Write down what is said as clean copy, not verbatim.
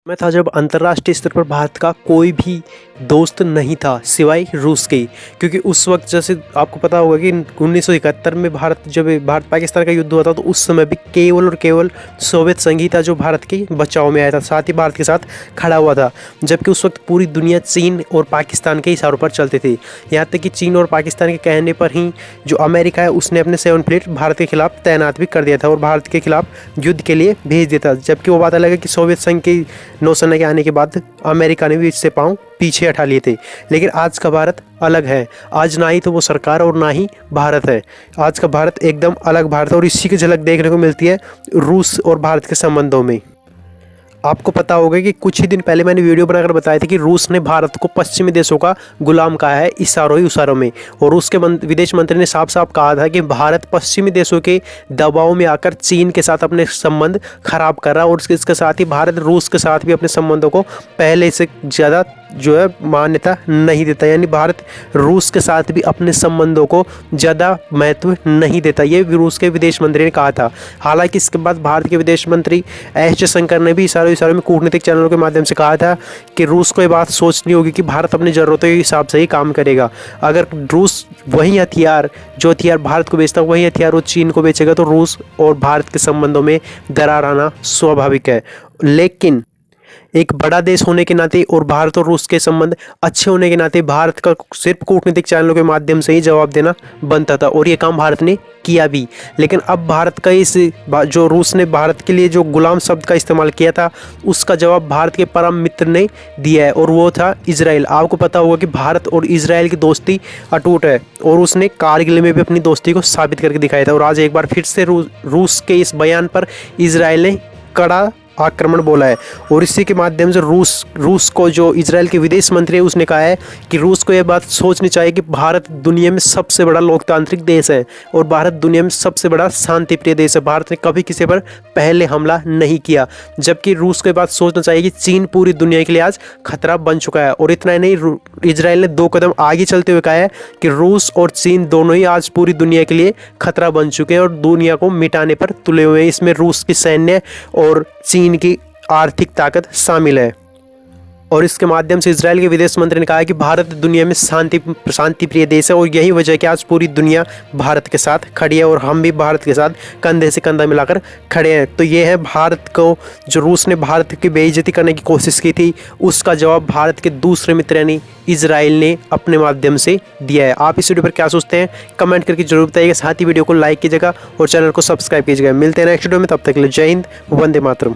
मैं था जब अंतर्राष्ट्रीय स्तर पर भारत का कोई भी दोस्त नहीं था सिवाय रूस के। क्योंकि उस वक्त जैसे आपको पता होगा कि 1971 में जब भारत पाकिस्तान का युद्ध हुआ था तो उस समय भी केवल और केवल सोवियत संघ ही था जो भारत के बचाव में आया था, साथ ही भारत के साथ खड़ा हुआ था। जबकि उस वक्त पूरी दुनिया चीन और पाकिस्तान के इशारों पर चलते थे। यहाँ तक कि चीन और पाकिस्तान के कहने पर ही जो अमेरिका है उसने अपने 7 फ्लीट भारत के खिलाफ तैनात भी कर दिया था और भारत के खिलाफ युद्ध के लिए भेज दिया था। जबकि वो बात अलग है कि सोवियत संघ की नौसेना के आने के बाद अमेरिका ने भी इससे पांव पीछे हटा लिए थे। लेकिन आज का भारत अलग है। आज ना ही तो वो सरकार और ना ही भारत है। आज का भारत एकदम अलग भारत है और इसी की झलक देखने को मिलती है रूस और भारत के संबंधों में। आपको पता होगा कि कुछ ही दिन पहले मैंने वीडियो बनाकर बताया था कि रूस ने भारत को पश्चिमी देशों का गुलाम कहा है इशारों ही इशारों में। और रूस के विदेश मंत्री ने साफ साफ कहा था कि भारत पश्चिमी देशों के दबाव में आकर चीन के साथ अपने संबंध खराब कर रहा है और इसके साथ ही भारत रूस के साथ भी अपने संबंधों को पहले से ज़्यादा जो है मान्यता नहीं देता। यानी भारत रूस के साथ भी अपने संबंधों को ज़्यादा महत्व नहीं देता, ये रूस के विदेश मंत्री ने कहा था। हालांकि इसके बाद भारत के विदेश मंत्री एस जयशंकर ने भी इशारों में कूटनीतिक चैनलों के माध्यम से कहा था कि रूस को ये बात सोचनी होगी कि भारत अपनी ज़रूरतों के हिसाब से ही काम करेगा। अगर रूस वही हथियार भारत को बेचता है वही हथियार वो चीन को बेचेगा तो रूस और भारत के संबंधों में दरार आना स्वाभाविक है। लेकिन एक बड़ा देश होने के नाते और भारत और रूस के संबंध अच्छे होने के नाते भारत का सिर्फ कूटनीतिक चैनलों के माध्यम से ही जवाब देना बनता था और ये काम भारत ने किया भी। लेकिन अब भारत का जो रूस ने भारत के लिए जो गुलाम शब्द का इस्तेमाल किया था उसका जवाब भारत के परम मित्र ने दिया है और वो था इजराइल। आपको पता होगा कि भारत और इजराइल की दोस्ती अटूट है और उसने कारगिल में भी अपनी दोस्ती को साबित करके दिखाया था। और आज एक बार फिर से रूस के इस बयान पर इजराइल ने कड़ा आक्रमण बोला है और इसी के माध्यम से रूस को जो इजराइल के विदेश मंत्री है उसने कहा है कि रूस को यह बात सोचनी चाहिए कि भारत दुनिया में सबसे बड़ा लोकतांत्रिक देश है और भारत दुनिया में सबसे बड़ा शांतिप्रिय देश है। भारत ने कभी किसी पर पहले हमला नहीं किया। जबकि रूस को यह बात सोचना चाहिए कि चीन पूरी दुनिया के लिए आज खतरा बन चुका है। और इतना ही नहीं, इजराइल ने 2 कदम आगे चलते हुए कहा है कि रूस और चीन दोनों ही आज पूरी दुनिया के लिए खतरा बन चुके हैं और दुनिया को मिटाने पर तुले हुए हैं। इसमें रूस की सैन्य और चीन की आर्थिक ताकत शामिल है। और इसके माध्यम से इजराइल के विदेश मंत्री ने कहा कि भारत दुनिया में शांति प्रिय देश है और यही वजह है कि आज पूरी दुनिया भारत के साथ खड़ी है और हम भी भारत के साथ कंधे से कंधा मिलाकर खड़े हैं। तो ये है भारत को जो रूस ने भारत की बेइज्जती करने की कोशिश की थी उसका जवाब भारत के दूसरे मित्र यानी इजराइल ने अपने माध्यम से दिया है। आप इस वीडियो पर क्या सोचते हैं कमेंट करके जरूर बताइएगा। साथ ही वीडियो को लाइक कीजिएगा और चैनल को सब्सक्राइब कीजिएगा। मिलते हैं नेक्स्ट वीडियो में, तब तक के लिए जय हिंद, वंदे मातरम।